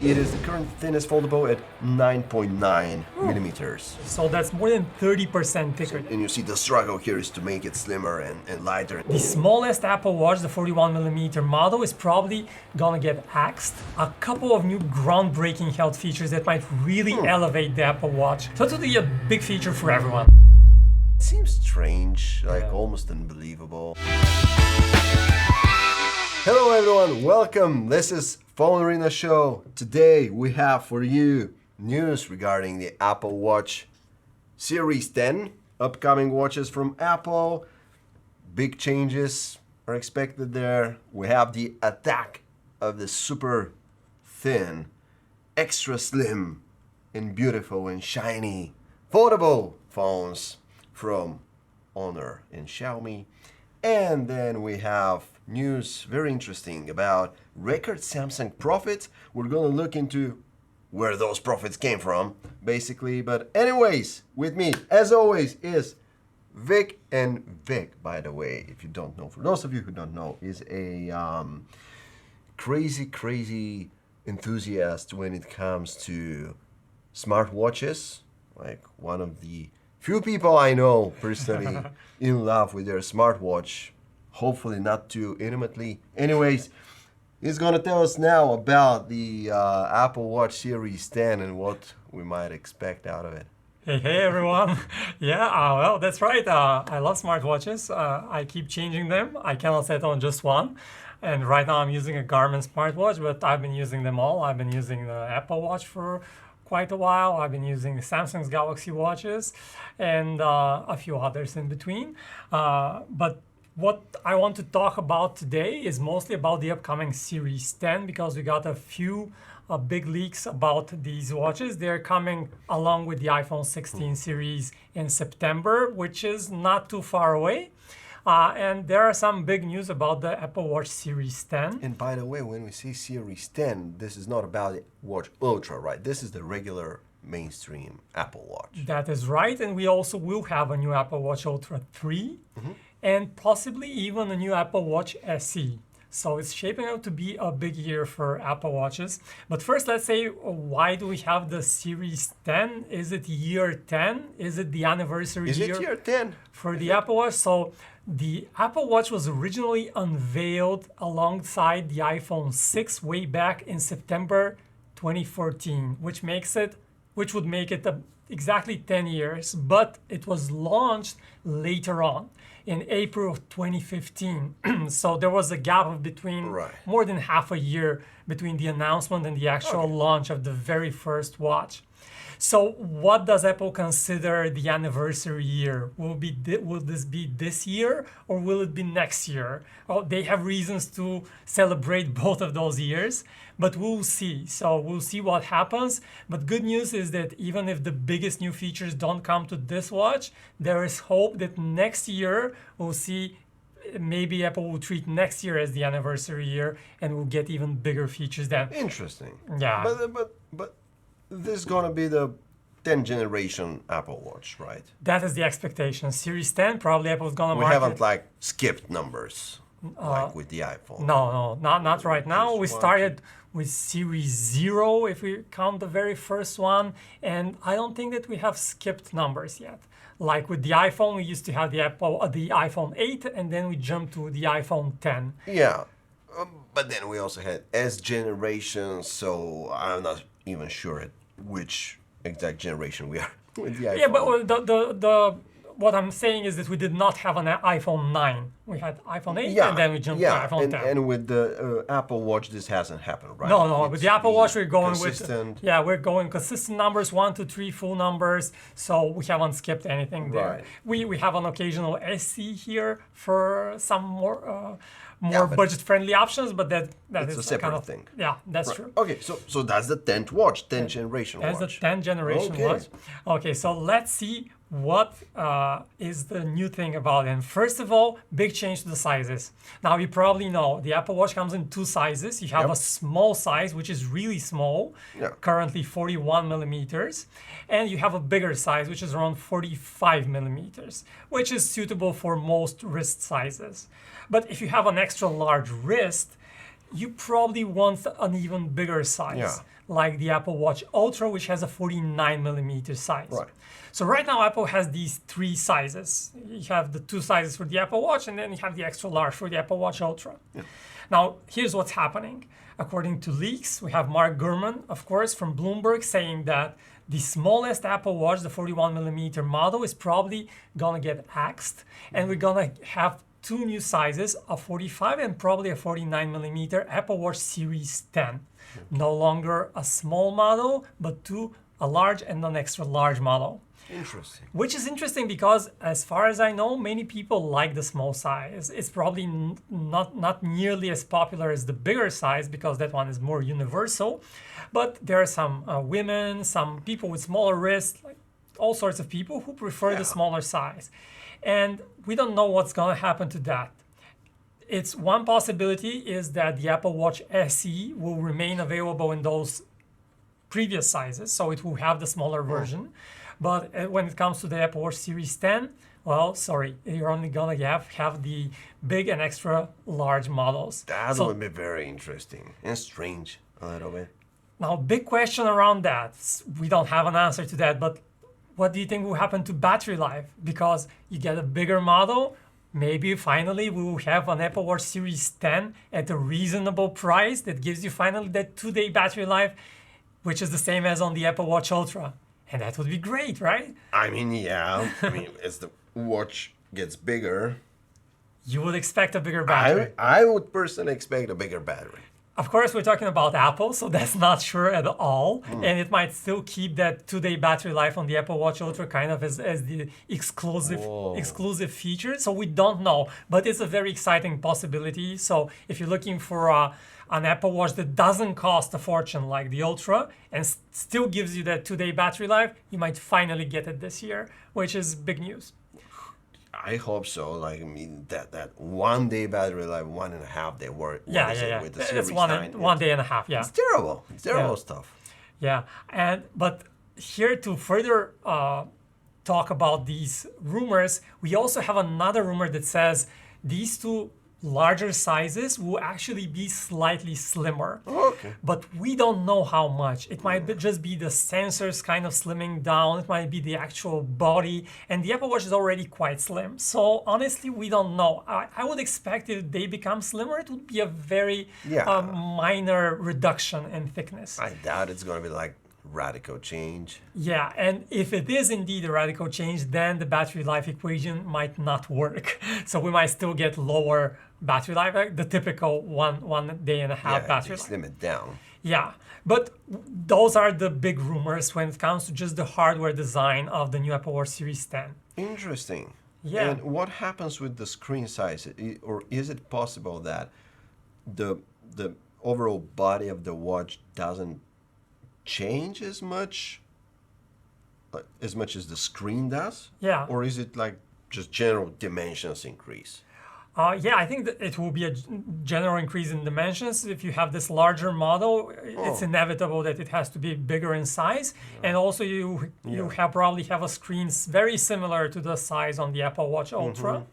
It is the current thinnest foldable at 9.9 millimeters. So that's more than 30% thicker. And you see the struggle here is to make it slimmer and lighter. The smallest Apple Watch, the 41mm model, is probably gonna get axed. A couple of new groundbreaking health features that might really elevate the Apple Watch. So it will be a big feature for everyone. It seems strange, like almost unbelievable. Hello everyone, welcome. This is PhoneArena Show. Today we have for you news regarding the Apple Watch Series 10. Upcoming watches from Apple. Big changes are expected there. We have the attack of the super thin, extra slim, and beautiful and shiny foldable phones from Honor and Xiaomi. And then we have news very interesting about record Samsung profits. We're gonna look into where those profits came from, basically. But anyways, with me, as always, is Vic. And Vic, by the way, if you don't know, for those of you who don't know, is a crazy enthusiast when it comes to smartwatches. Like one of the few people I know personally in love with their smartwatch. Hopefully not too intimately. Anyways, he's gonna tell us now about the Apple Watch Series 10 and what we might expect out of it. Hey everyone. Well, that's right. I love smartwatches. I keep changing them. I cannot settle on just one. And right now I'm using a Garmin smartwatch, but I've been using them all. I've been using the Apple Watch for quite a while. I've been using the Samsung's Galaxy watches and a few others in between. But what I want to talk about today is mostly about the upcoming Series 10 because we got a few big leaks about these watches. They're coming along with the iPhone 16 series in September, which is not too far away. And there are some big news about the Apple Watch Series 10. And by the way, when we say Series 10, this is not about the Watch Ultra, right? This is the regular mainstream Apple Watch. That is right. And we also will have a new Apple Watch Ultra 3 and possibly even a new Apple Watch SE. So it's shaping out to be a big year for Apple Watches. But first, let's say, why do we have the Series 10? Is it year 10? Is it the anniversary year? Is it year 10? For the Apple Watch? So the Apple Watch was originally unveiled alongside the iPhone 6 way back in September 2014, which would make it exactly 10 years, but it was launched later on in April of 2015. So there was a gap of between more than half a year between the announcement and the actual launch of the very first watch. So what does Apple consider the anniversary year? Will this be this year or will it be next year? Well, they have reasons to celebrate both of those years, but we'll see. So we'll see what happens. But good news is that even if the biggest new features don't come to this watch, there is hope that next year we'll see maybe Apple will treat next year as the anniversary year and we'll get even bigger features then. Interesting. Yeah. But this is gonna be the 10th generation Apple Watch, right? That is the expectation. Series 10, probably Apple's gonna We market. haven't like skipped numbers like with the iPhone. No, not right now. We Just started with Series 0 if we count the very first one, and I don't think that we have skipped numbers yet. Like with the iPhone, we used to have the iPhone 8, and then we jumped to the iPhone 10. Yeah, but then we also had S generation, so I'm not even sure at which exact generation we are with the iPhone. Yeah, but what I'm saying is that we did not have an iPhone 9. We had iPhone 8, and then we jumped to iPhone 10. And with the Apple Watch, this hasn't happened, right? No. With the Apple Watch, we're going consistent. we're going consistent numbers, 1, 2, 3, full numbers. So we haven't skipped anything there. Right. We have an occasional SE here for some more budget-friendly options, but that it's is a separate kind of thing. Yeah, that's true. Okay, so that's the 10th watch, 10th generation watch. That's the 10th generation watch. Okay, so let's see what is the new thing about it. And first of all, big change to the sizes. Now, you probably know the Apple Watch comes in two sizes. You have a small size, which is really small, currently 41 millimeters. And you have a bigger size, which is around 45 millimeters, which is suitable for most wrist sizes. But if you have an extra large wrist, you probably want an even bigger size. like the Apple Watch Ultra, which has a 49 millimeter size. Right. So right now, Apple has these three sizes. You have the two sizes for the Apple Watch, and then you have the extra large for the Apple Watch Ultra. Yeah. Now, here's what's happening. According to leaks, we have Mark Gurman, of course, from Bloomberg, saying that the smallest Apple Watch, the 41 millimeter model, is probably gonna get axed, and we're gonna have two new sizes, a 45 and probably a 49 millimeter Apple Watch Series 10. No longer a small model, but a large and an extra large model. Interesting. Which is interesting because, as far as I know, many people like the small size. It's probably not nearly as popular as the bigger size because that one is more universal. But there are some women, some people with smaller wrists, like all sorts of people who prefer the smaller size. And we don't know what's going to happen to that. It's one possibility is that the Apple Watch SE will remain available in those previous sizes, so it will have the smaller version. But when it comes to the Apple Watch Series 10, well, sorry, you're only gonna have the big and extra large models. That would be very interesting and strange a little bit. Now, big question around that. We don't have an answer to that, but what do you think will happen to battery life? Because you get a bigger model, maybe finally we will have an Apple Watch Series 10 at a reasonable price that gives you finally that 2-day battery life, which is the same as on the Apple Watch Ultra. And that would be great, right? I mean, yeah. I mean, as the watch gets bigger, you would expect a bigger battery. I would personally expect a bigger battery. Of course, we're talking about Apple, so that's not sure at all. And it might still keep that 2-day battery life on the Apple Watch Ultra kind of as the exclusive feature. So we don't know, but it's a very exciting possibility. So if you're looking for an Apple Watch that doesn't cost a fortune like the Ultra and still gives you that 2-day battery life, you might finally get it this year, which is big news. I hope so. Like, I mean, that 1-day battery life, 1.5 day work. Yeah. With the It's Series 1 day and a half, yeah. It's terrible. It's terrible stuff. Yeah, but here to further talk about these rumors, we also have another rumor that says these two larger sizes will actually be slightly slimmer. Okay. But we don't know how much. It might just be the sensors kind of slimming down. It might be the actual body. And the Apple Watch is already quite slim. So honestly, we don't know. I would expect if they become slimmer, it would be a very minor reduction in thickness. I doubt it's going to be like radical change. Yeah, and if it is indeed a radical change, then the battery life equation might not work. So we might still get lower battery life, like the typical 1 day and a half battery life. Slim it down. Yeah, but those are the big rumors when it comes to just the hardware design of the new Apple Watch Series 10. Interesting. Yeah. And what happens with the screen size? Or is it possible that the overall body of the watch doesn't change as much as the screen does? Yeah. Or is it like just general dimensions increase? Yeah, I think that it will be a general increase in dimensions. If you have this larger model, it's inevitable that it has to be bigger in size. And also you probably have a screen very similar to the size on the Apple Watch Ultra.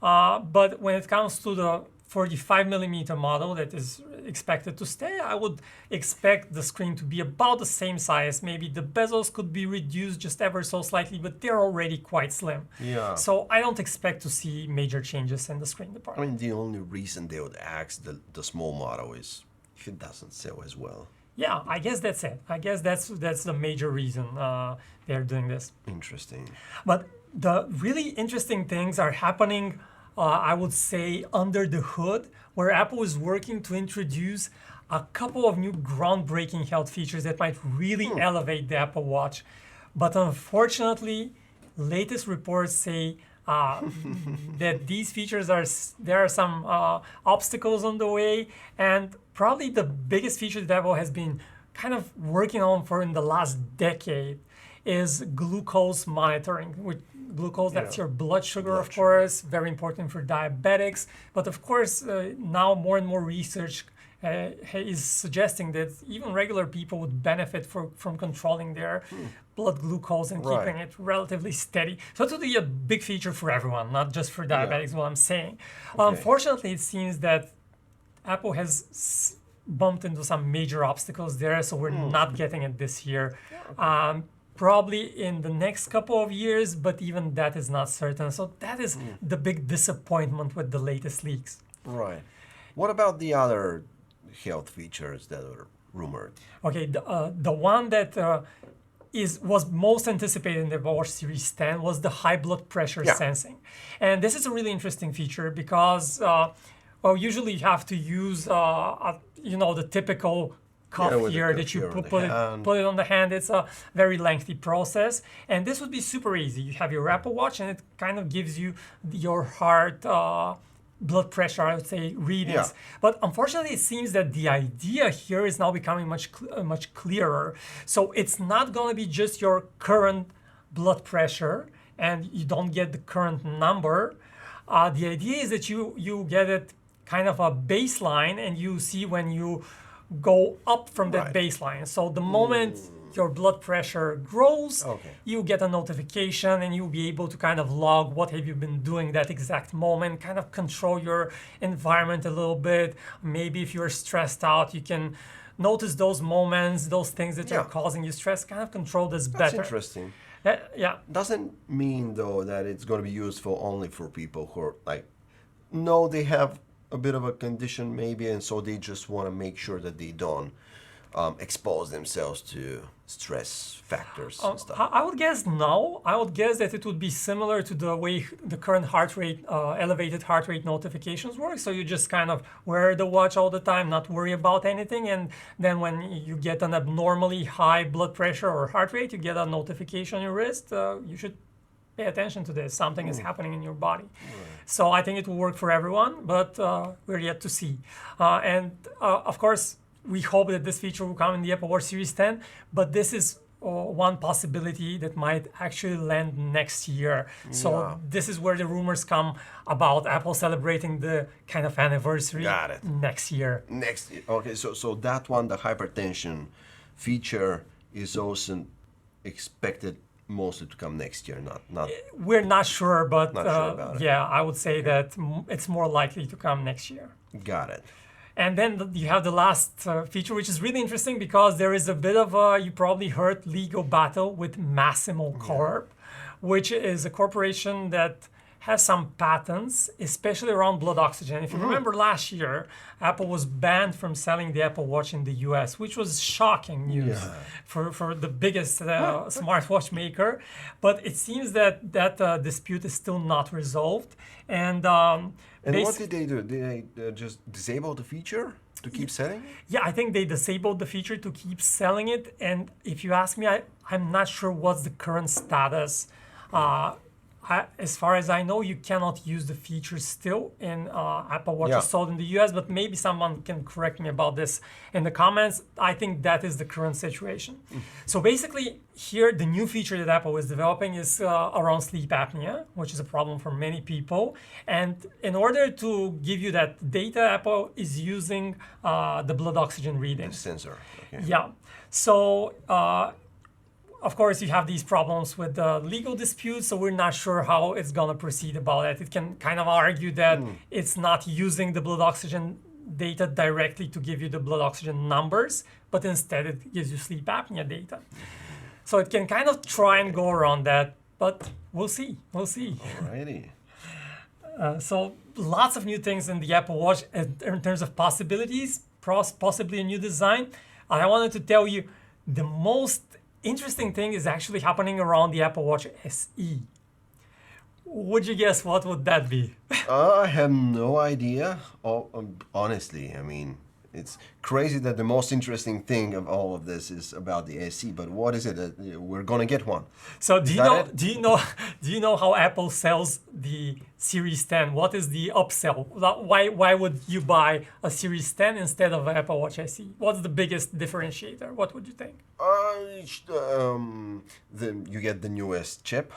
But when it comes to the 45 millimeter model that is expected to stay, I would expect the screen to be about the same size. Maybe the bezels could be reduced just ever so slightly, but they're already quite slim. Yeah. So I don't expect to see major changes in the screen I department. mean, the only reason they would axe the small model is if it doesn't sell as well. Yeah, I guess that's it. I guess that's the major reason they're doing this. Interesting. But the really interesting things are happening, I would say, under the hood, where Apple is working to introduce a couple of new groundbreaking health features that might really elevate the Apple Watch. But unfortunately, latest reports say that these features there are some obstacles on the way, and probably the biggest feature that Apple has been kind of working on for in the last decade is glucose monitoring. With glucose, that's your blood sugar, of course, very important for diabetics. But of course, now more and more research is suggesting that even regular people would benefit from controlling their blood glucose and keeping it relatively steady. So it would be a big feature for everyone, not just for diabetics, what I'm saying. Unfortunately, it seems that Apple has bumped into some major obstacles there, so we're not getting it this year. Probably in the next couple of years, but even that is not certain. So that is the big disappointment with the latest leaks. Right. What about the other health features that are rumored? Okay, the one that was most anticipated in the Apple Watch Series 10 was the high blood pressure sensing. And this is a really interesting feature because, well, usually you have to use, the typical cuff here that you put it on the hand. It's a very lengthy process. And this would be super easy. You have your Apple Watch and it kind of gives you your heart blood pressure, I would say, readings. Yeah. But unfortunately, it seems that the idea here is now becoming much clearer. So it's not going to be just your current blood pressure and you don't get the current number. The idea is that you get it kind of a baseline and you see when you go up from that baseline. So the moment your blood pressure grows, you get a notification and you'll be able to kind of log what have you been doing that exact moment, kind of control your environment a little bit. Maybe if you're stressed out, you can notice those moments, those things that are causing you stress, kind of control this better. That's interesting. Yeah. Doesn't mean though that it's going to be useful only for people who are like, no, they have a bit of a condition maybe, and so they just want to make sure that they don't expose themselves to stress factors and stuff. I would guess no. I would guess that it would be similar to the way the current heart rate, elevated heart rate notifications work. So you just kind of wear the watch all the time, not worry about anything. And then when you get an abnormally high blood pressure or heart rate, you get a notification on your wrist. You should pay attention to this. Something is happening in your body. So I think it will work for everyone, but we're yet to see. Of course, we hope that this feature will come in the Apple Watch Series 10, but this is one possibility that might actually land next year. So this is where the rumors come about Apple celebrating the kind of anniversary next year. Next year. Okay, so that one, the hypertension feature, is also expected mostly to come next year, not We're not sure, but not sure about it. I would say that it's more likely to come next year. Got it. And then you have the last feature, which is really interesting because there is a bit of a, you probably heard, legal battle with Massimo Corp, which is a corporation that has some patents, especially around blood oxygen. If you remember last year, Apple was banned from selling the Apple Watch in the US, which was shocking news for the biggest smartwatch maker. But it seems that dispute is still not resolved. And what did they do? Did they just disable the feature to keep selling it? Yeah, I think they disabled the feature to keep selling it. And if you ask me, I'm not sure what's the current status. As far as I know, you cannot use the feature still in Apple Watches sold in the US, but maybe someone can correct me about this in the comments. I think that is the current situation. So basically, here, the new feature that Apple is developing is around sleep apnea, which is a problem for many people. And in order to give you that data, Apple is using the blood oxygen reading. The sensor. Okay. Yeah. So, of course, you have these problems with the legal disputes, so we're not sure how it's going to proceed about it. It can kind of argue that it's not using the blood oxygen data directly to give you the blood oxygen numbers, but instead it gives you sleep apnea data. So it can kind of try and go around that, but we'll see. We'll see. Alrighty. So lots of new things in the Apple Watch in terms of possibilities, possibly a new design. And I wanted to tell you the most interesting thing is actually happening around the Apple Watch SE. Would you guess what would that be? I have no idea. Honestly, I mean, it's crazy that the most interesting thing of all of this is about the SE. But what is it? We're gonna get one. So do you know how Apple sells the Series 10? What is the upsell? Why would you buy a Series 10 instead of an Apple Watch SE? What's the biggest differentiator? What would you think? You get the newest chip.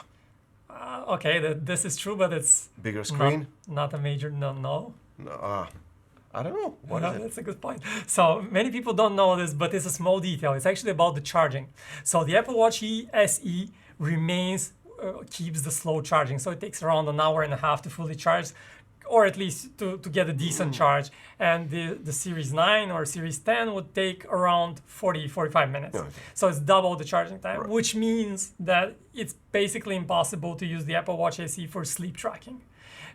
Okay, this is true, but it's bigger screen. Not a major no. I don't know. What is it? That's a good point. So many people don't know this, but it's a small detail. It's actually about the charging. So the Apple Watch SE keeps the slow charging. So it takes around an hour and a half to fully charge. or at least to get a decent charge. And the Series 9 or Series 10 would take around 45 minutes. Okay. So it's double the charging time, which means that it's basically impossible to use the Apple Watch SE for sleep tracking,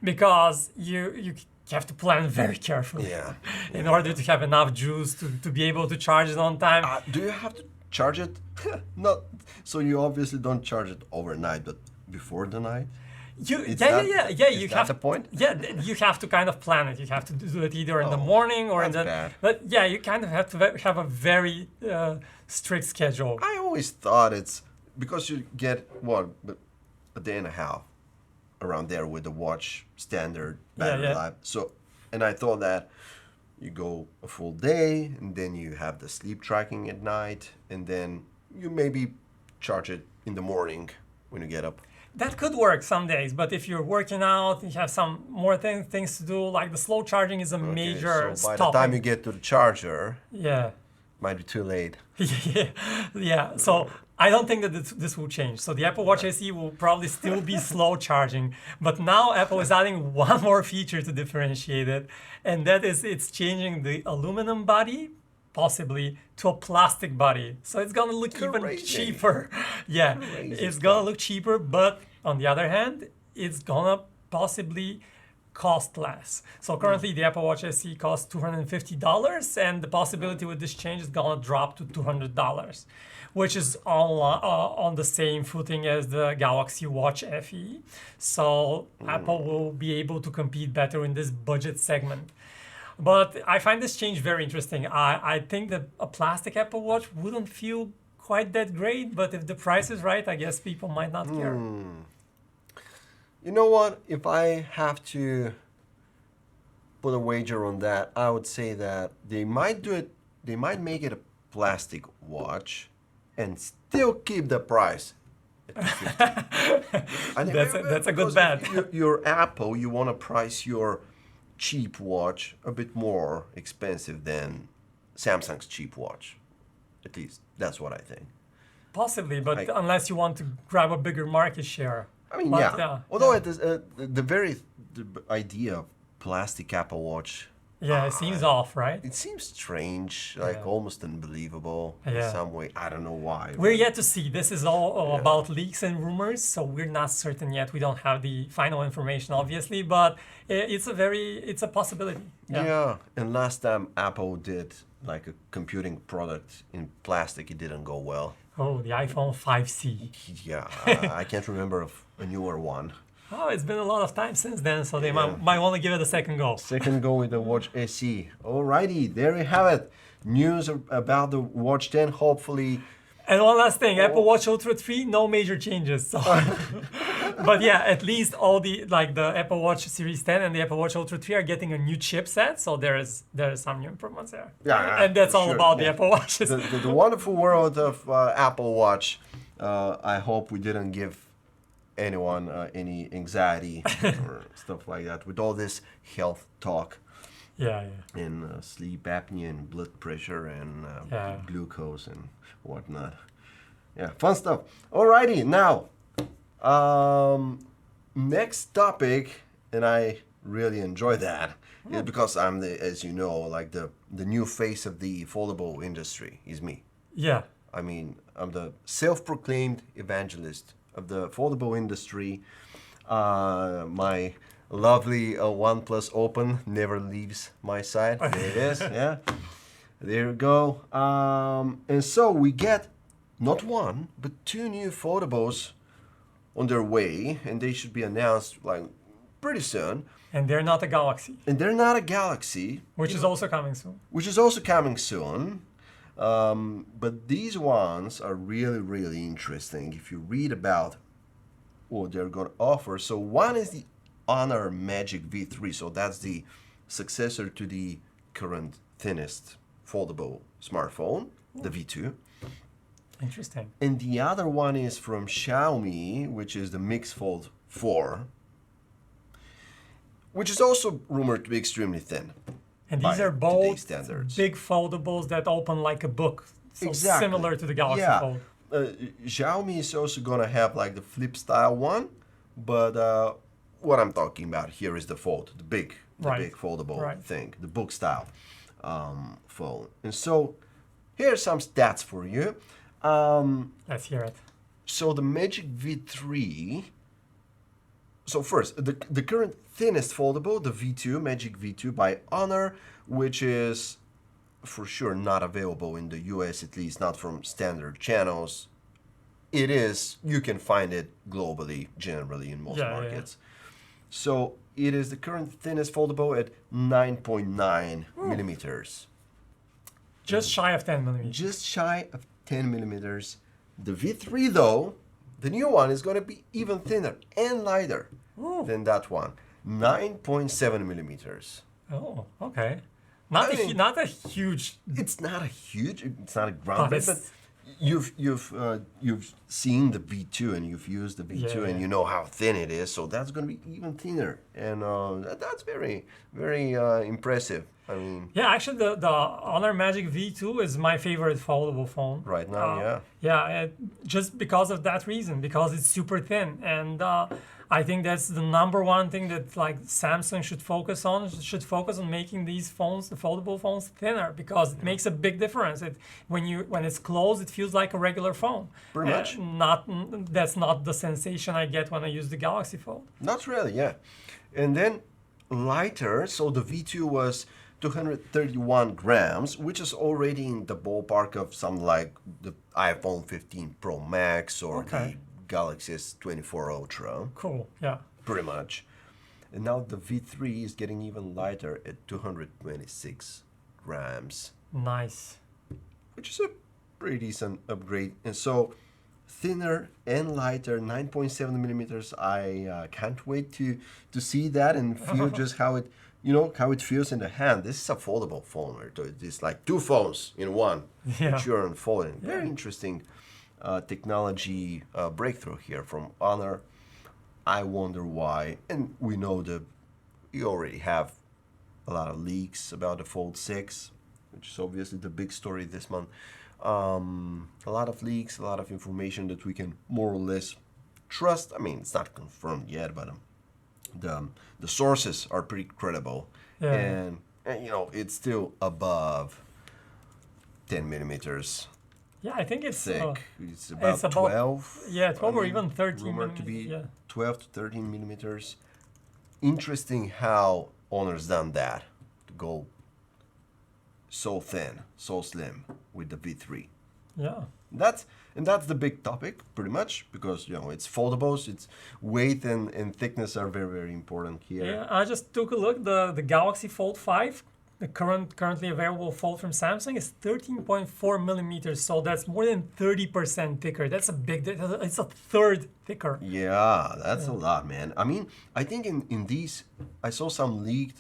because you have to plan very carefully in order to have enough juice to be able to charge it on time. Do you have to charge it? Not so you obviously don't charge it overnight, but before the night. You Is you that have the point? you have to kind of plan it. You have to do it either in the morning or in that's the. bad. But yeah, you kind of have to have a very strict schedule. I always thought it's because you get a day and a half around there with the watch standard battery life. So, and I thought that you go a full day and then you have the sleep tracking at night, and then you maybe charge it in the morning when you get up. That could work some days, but if you're working out, you have some more things to do. Like the slow charging is a major So by stop. the time you get to the charger, Yeah. might be too late. Yeah. So I don't think that this will change. So the Apple Watch SE will probably still be slow charging, but now Apple is adding one more feature to differentiate it, and that is it's changing the aluminum body possibly to a plastic body. So it's gonna look even Crazy. cheaper. Yeah, Crazy it's stuff. gonna look cheaper, but on the other hand, it's gonna possibly cost less. So currently the Apple Watch SE costs $250, and the possibility with this change is gonna drop to $200, which is on the same footing as the Galaxy Watch FE. So Apple will be able to compete better in this budget segment. But I find this change very interesting. I think that a plastic Apple Watch wouldn't feel quite that great, but if the price is right, I guess people might not care. You know what? If I have to put a wager on that, I would say that they might do it. They might make it a plastic watch and still keep the price at $250. I think That's a good because bet. if you're Apple, you want to price your cheap watch a bit more expensive than Samsung's cheap watch. At least that's what I think. Possibly, but unless you want to grab a bigger market share. I mean, But, Although it is, the idea of plastic Apple Watch, it seems off, right? it seems strange, like Yeah. almost unbelievable in Yeah. some way. I don't know why. We're yet to see. This is all about leaks and rumors, so we're not certain yet. We don't have the final information, obviously, but it's a possibility. Yeah, and last time Apple did like a computing product in plastic, it didn't go well. Oh, the iPhone 5C. Yeah, I can't remember of a newer one. Oh, it's been a lot of time since then, so they might want to give it a second go. Second go with the Watch SE. Alrighty, there you have it. News about the Watch 10. Hopefully, And one last thing, Apple Watch Ultra 3, no major changes. So. But yeah, at least all the Apple Watch Series 10 and the Apple Watch Ultra 3 are getting a new chipset, so there is some new improvements there. Yeah, and that's for all sure, about the yeah. Apple Watches. the wonderful world of Apple Watch. I hope we didn't give anyone any anxiety or stuff like that with all this health talk Yeah. and sleep apnea and blood pressure and glucose and whatnot. Yeah, fun stuff. Alrighty, now next topic, and I really enjoy that, is because I'm as you know, like the new face of the foldable industry is me. Yeah. I mean, I'm the self-proclaimed evangelist of the foldable industry. My lovely OnePlus Open never leaves my side. There it is. Yeah, there you go. And so we get not one, but two new foldables on their way, and they should be announced like pretty soon. And they're not a Galaxy, And they're not a Galaxy, which is also coming soon. which is also coming soon. But these ones are really, really interesting if you read about what they're going to offer. So one is the Honor Magic V3. So that's the successor to the current Thinest foldable smartphone, the V2. Interesting. And the other one is from Xiaomi, which is the Mix Fold 4, which is also rumored to be extremely thin. And by these are today's both standards. big foldables that open like a book. So Exactly. similar to the Galaxy Yeah. Fold. Xiaomi is also gonna have like the flip style one, but what I'm talking about here is the Fold, the big foldable Right. thing, the book style phone. And so here's some stats for you. Let's hear it. So the Magic V3. So first, the current thinnest foldable, the V2, Magic V2 by Honor, which is for sure not available in the US, at least not from standard channels. It is, you can find it globally, generally in most markets. So it is the current thinnest foldable at 9.9 millimeters. Just shy of 10 millimeters. Just shy of 10 millimeters. The V3 though, the new one is going to be even thinner and lighter than that one. 9.7 millimeters. Oh, okay. Not a huge. It's not a groundbreaking, but you've seen the V2 and you've used the V2 and you know how thin it is, so that's going to be even thinner, and that's very impressive. I mean, yeah, actually, the Honor Magic V2 is my favorite foldable phone right now. just because of that reason, because it's super thin, and I think that's the number one thing that like Samsung should focus on. Should focus on making these phones, the foldable phones, thinner, because it makes a big difference. When it's closed, it feels like a regular phone. Pretty much. That's not the sensation I get when I use the Galaxy Fold. Not really, yeah. And then lighter. So the V2 was 231 grams, which is already in the ballpark of something like the iPhone 15 Pro Max or the Galaxy S24 Ultra. Cool, yeah. Pretty much. And now the V3 is getting even lighter at 226 grams. Nice. Which is a pretty decent upgrade. And so thinner and lighter, 9.7 millimeters. I can't wait to see that and feel just how it feels in the hand. This is a foldable phone. It's like two phones in one, which you're unfolding. Very interesting technology breakthrough here from Honor. I wonder why. And we know you already have a lot of leaks about the Fold 6, which is obviously the big story this month. A lot of leaks, a lot of information that we can more or less trust. I mean, it's not confirmed yet, but the sources are pretty credible, and it's still above 10 millimeters. Yeah, I think it's thick. It's about 12. Yeah, 12 or even 13. Rumored to be 12 to 13 millimeters. Interesting how Honor's done that, to go so thin, so slim with the V3. Yeah. That's the big topic, pretty much, because it's foldables. Its weight and thickness are very, very important here. Yeah, I just took a look. The Galaxy Fold 5, the currently available Fold from Samsung, is 13.4 millimeters. So that's more than 30% thicker. That's a big. It's a third thicker. Yeah, that's a lot, man. I mean, I think in these, I saw some leaked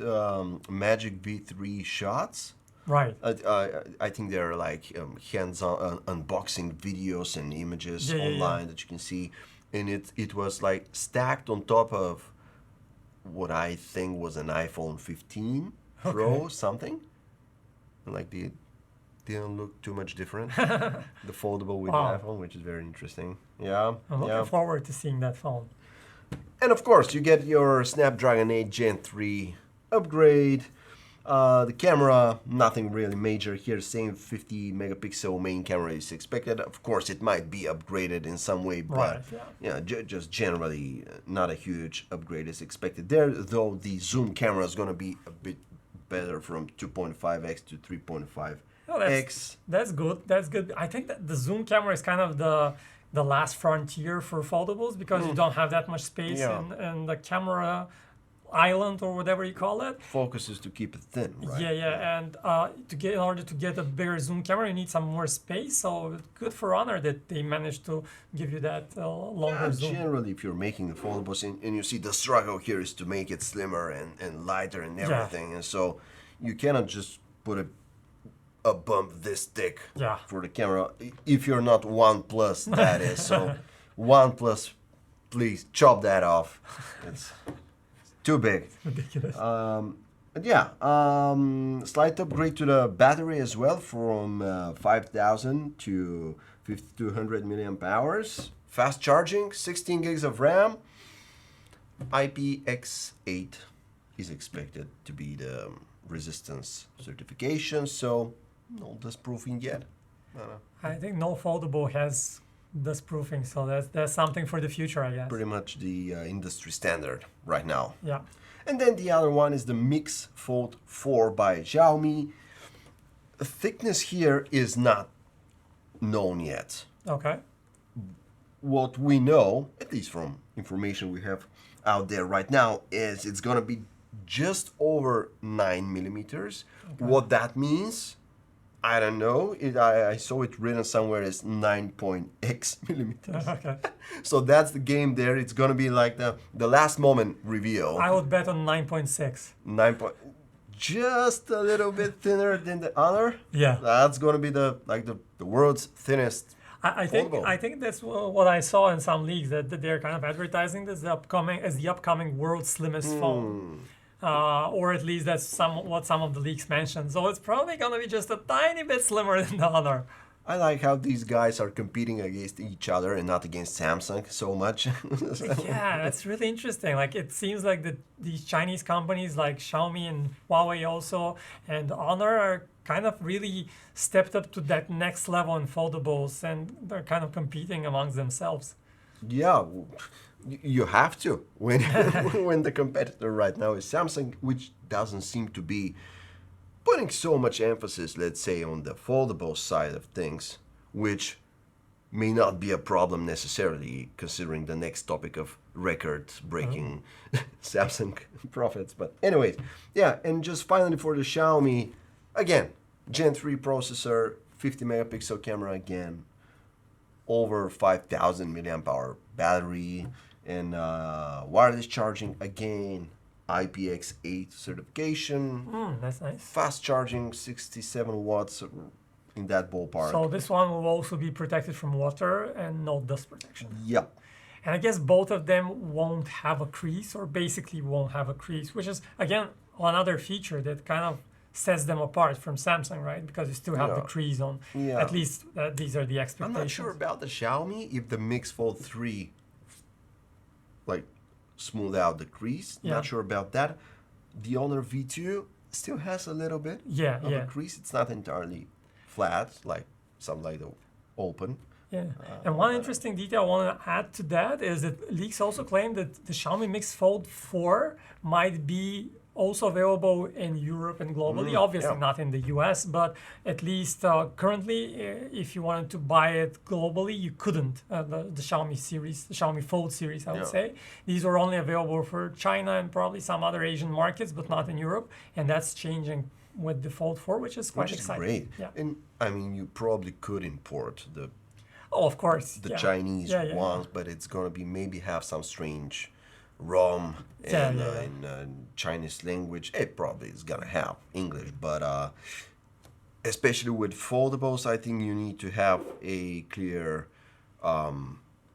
Magic V3 shots. Right. I think there are like hands-on unboxing videos and images online that you can see, and it was like stacked on top of what I think was an iPhone 15 Pro something. And like they didn't look too much different. The foldable with the iPhone, which is very interesting. Yeah. I'm looking forward to seeing that phone. And of course, you get your Snapdragon 8 Gen 3 upgrade. The camera, nothing really major here. Same 50 megapixel main camera is expected. Of course, it might be upgraded in some way, but just generally not a huge upgrade is expected there. Though the zoom camera is going to be a bit better from 2.5x to 3.5x. That's good. That's good. I think that the zoom camera is kind of the last frontier for foldables, because you don't have that much space in the camera island or whatever you call it. Focus is to keep it thin, right? And in order to get a bigger zoom camera, you need some more space. So good for Honor that they managed to give you that longer zoom. Generally, if you're making the foldables, and you see the struggle here is to make it slimmer and lighter and everything, and so you cannot just put a bump this thick for the camera. If you're not OnePlus, that is. So OnePlus, please chop that off. It's too big. Ridiculous. Slight upgrade to the battery as well, from 5,000 to 5,200 milliamp hours. Fast charging, 16 gigs of RAM. IPX8 is expected to be the resistance certification, so no dust proofing yet. I think no foldable has dust proofing, so that's something for the future, I guess. Pretty much the industry standard right now. Yeah. And then the other one is the Mix Fold 4 by Xiaomi. The thickness here is not known yet. Okay. What we know, at least from information we have out there right now, is it's gonna be just over 9 millimeters. Okay. What that means, I don't know. I saw it written somewhere as 9.x millimeters. Okay. So that's the game there. It's gonna be like the last moment reveal. I would bet on 9.6. 9 point, just a little bit thinner than the other. Yeah. That's gonna be the world's thinnest. I think Foldable. I think that's what I saw in some leaks that they're kind of advertising this as the upcoming world's slimmest phone, or at least that's what some of the leaks mentioned. So it's probably gonna be just a tiny bit slimmer than the other. I like how these guys are competing against each other and not against Samsung so much. Yeah, that's really interesting. Like it seems like these Chinese companies like Xiaomi and Huawei also and Honor are kind of really stepped up to that next level in foldables, and they're kind of competing amongst themselves. Yeah, you have to when when the competitor right now is Samsung, which doesn't seem to be putting so much emphasis, let's say, on the foldable side of things, which may not be a problem necessarily, considering the next topic of record-breaking Samsung profits. But anyways, yeah, and just finally for the Xiaomi, again, Gen 3 processor, 50 megapixel camera again, over 5,000 milliamp hour battery, and wireless charging again, IPX8 certification, That's nice. fast charging, 67 watts in that ballpark. So this one will also be protected from water and no dust protection. Yep. And I guess both of them won't have a crease, or basically won't have a crease, which is, again, another feature that kind of sets them apart from Samsung, right? Because you still have the Yeah. crease on. Yeah. At least these are the I'm expectations. not sure about the Xiaomi, if the Mix Fold 3 like smooth out the crease. Yeah. Not sure about that. The Honor V2 still has a little bit Yeah, of yeah. a crease. It's not entirely flat, like something like the open. Yeah, and one interesting detail I want to add to that is that leaks also claim that the Xiaomi Mix Fold 4 might be also available in Europe and globally. Obviously yeah. not in the US, but at least currently, if you wanted to buy it globally, you couldn't. The Xiaomi series, the Xiaomi Fold series, I would Yeah. say. These are only available for China and probably some other Asian markets, but not in Europe. And that's changing with the Fold 4, which is quite Which is exciting. great. Yeah. And I mean, you probably could import the Oh, of course. the yeah. Chinese Yeah, yeah, ones, but it's gonna be maybe have some strange ROM Yeah, and yeah, in Chinese language. It probably is gonna have English, but especially with foldables, I think you need to have a clear, I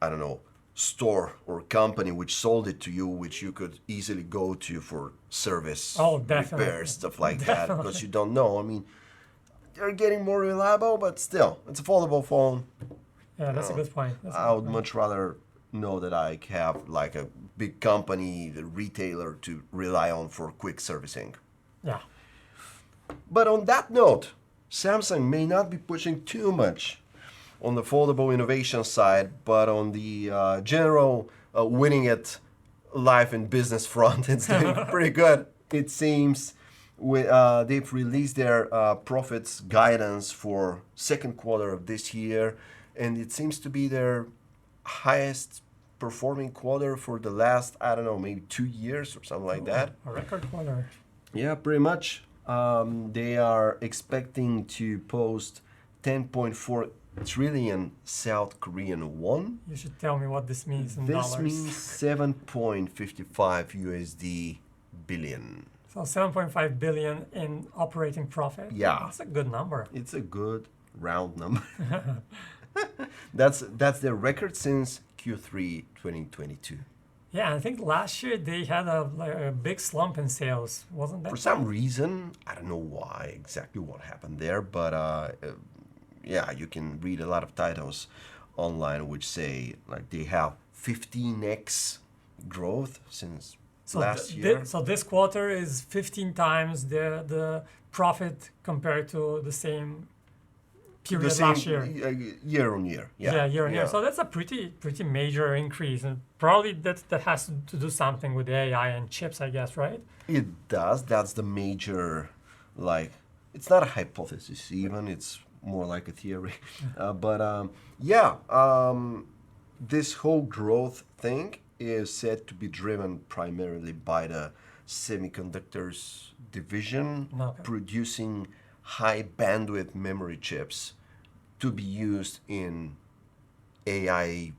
don't know, store or company which sold it to you, which you could easily go to for service, Oh, definitely. repairs, stuff like that, because you don't know. I mean, they're getting more reliable, but still, it's a foldable phone. Yeah, that's a good point. That's a I good would point. much rather know that I have like a big company, the retailer to rely on for quick servicing. Yeah. But on that note, Samsung may not be pushing too much on the foldable innovation side, but on the general winning at life and business front, it's doing pretty good. It seems they've released their profits guidance for second quarter of this year, and it seems to be their highest performing quarter for the last, I don't know, maybe 2 years or something like that. A record quarter. Yeah, pretty much. They are expecting to post 10.4 trillion South Korean won. You should tell me what this means in This dollars. means 7.55 USD billion. So 7.5 billion in operating profit. Yeah. That's a good number. It's a good round number. That's their record since Q3 2022. Yeah, I think last year they had a big slump in sales, wasn't that? For some reason, I don't know why exactly what happened there, but yeah, you can read a lot of titles online which say like they have 15x growth since So last year. so this quarter is 15 times the profit compared to the same period last year. Year on year. Yeah, year on year. Yeah. So that's a pretty major increase, and probably that has to do something with AI and chips, I guess, right? It does. That's the major, like, it's not a hypothesis even. It's more like a theory. This whole growth thing is said to be driven primarily by the semiconductors division Okay. producing high bandwidth memory chips to be used in AI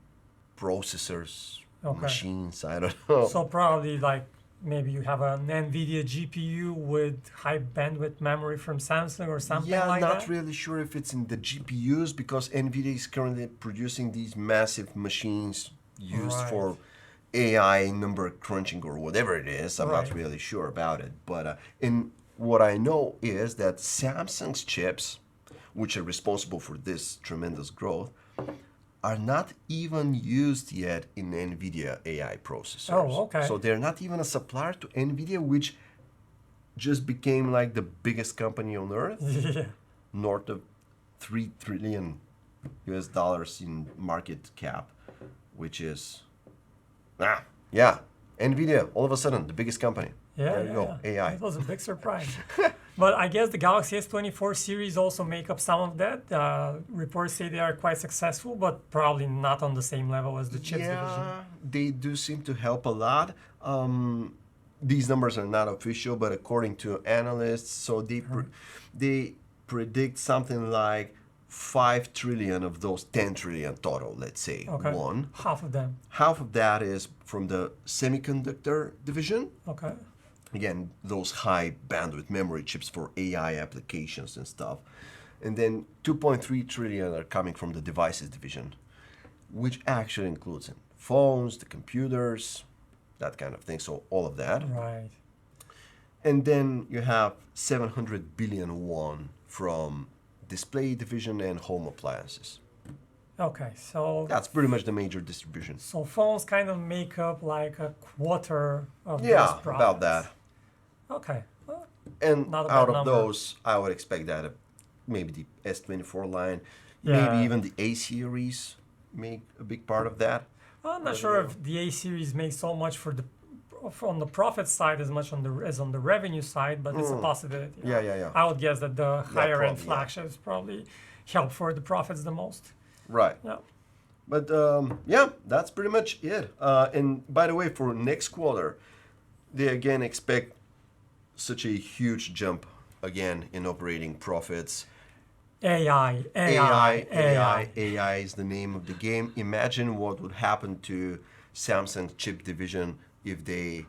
processors, Okay. machines. I don't know. So probably like maybe you have an NVIDIA GPU with high bandwidth memory from Samsung or something Yeah, like not that. really sure if it's in the GPUs because NVIDIA is currently producing these massive machines used Right. for AI number crunching or whatever it is. I'm not Right. really sure about it. But in what I know is that Samsung's chips, which are responsible for this tremendous growth, are not even used yet in NVIDIA AI processors. Oh, okay. So they're not even a supplier to NVIDIA, which just became like the biggest company on earth, Yeah. north of 3 trillion US dollars in market cap, which is, NVIDIA, all of a sudden, the biggest company. Yeah, There you go, AI. It was a big surprise. But I guess the Galaxy S24 series also make up some of that. Reports say they are quite successful, but probably not on the same level as the chips division. They do seem to help a lot. These numbers are not official, but according to analysts, so they predict something like 5 trillion of those 10 trillion total, let's say, Okay. won. Half of them. Half of that is from the semiconductor division. Okay. Again, those high bandwidth memory chips for AI applications and stuff. And then 2.3 trillion are coming from the devices division, which actually includes phones, the computers, that kind of thing. So all of that. Right. And then you have 700 billion won from display division and home appliances. Okay. So That's pretty much the major distribution. so phones kind of make up like a quarter of Yeah, those profits. about that. Okay. Well, And Not a bad out of number. those, I would expect that maybe the S24 line, Yeah. maybe even the A series make a big part of that. I'm not sure if the A series makes so much on the profit side as much as on the revenue side, but it's a possibility. Yeah. I would guess that the higher end probably, yeah. flagships probably help for the profits the most. Right. Yeah. But that's pretty much it. And by the way, for next quarter, they again expect such a huge jump again in operating profits. AI is the name of the game. Imagine what would happen to Samsung's chip division if they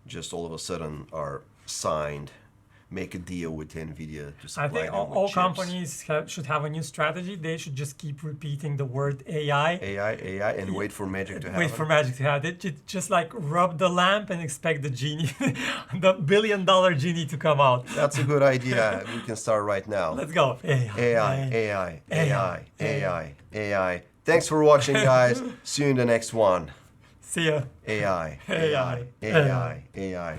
just all of a sudden are signed, make a deal with NVIDIA to supply I think them all with chips. companies should have a new strategy. They should just keep repeating the word AI. AI, and wait for magic to happen. Wait for magic to happen. Just like rub the lamp and expect the genie, the $1 billion genie to come out. That's a good idea. We can start right now. Let's go. AI. Thanks for watching, guys. See you in the next one. See ya. AI. AI.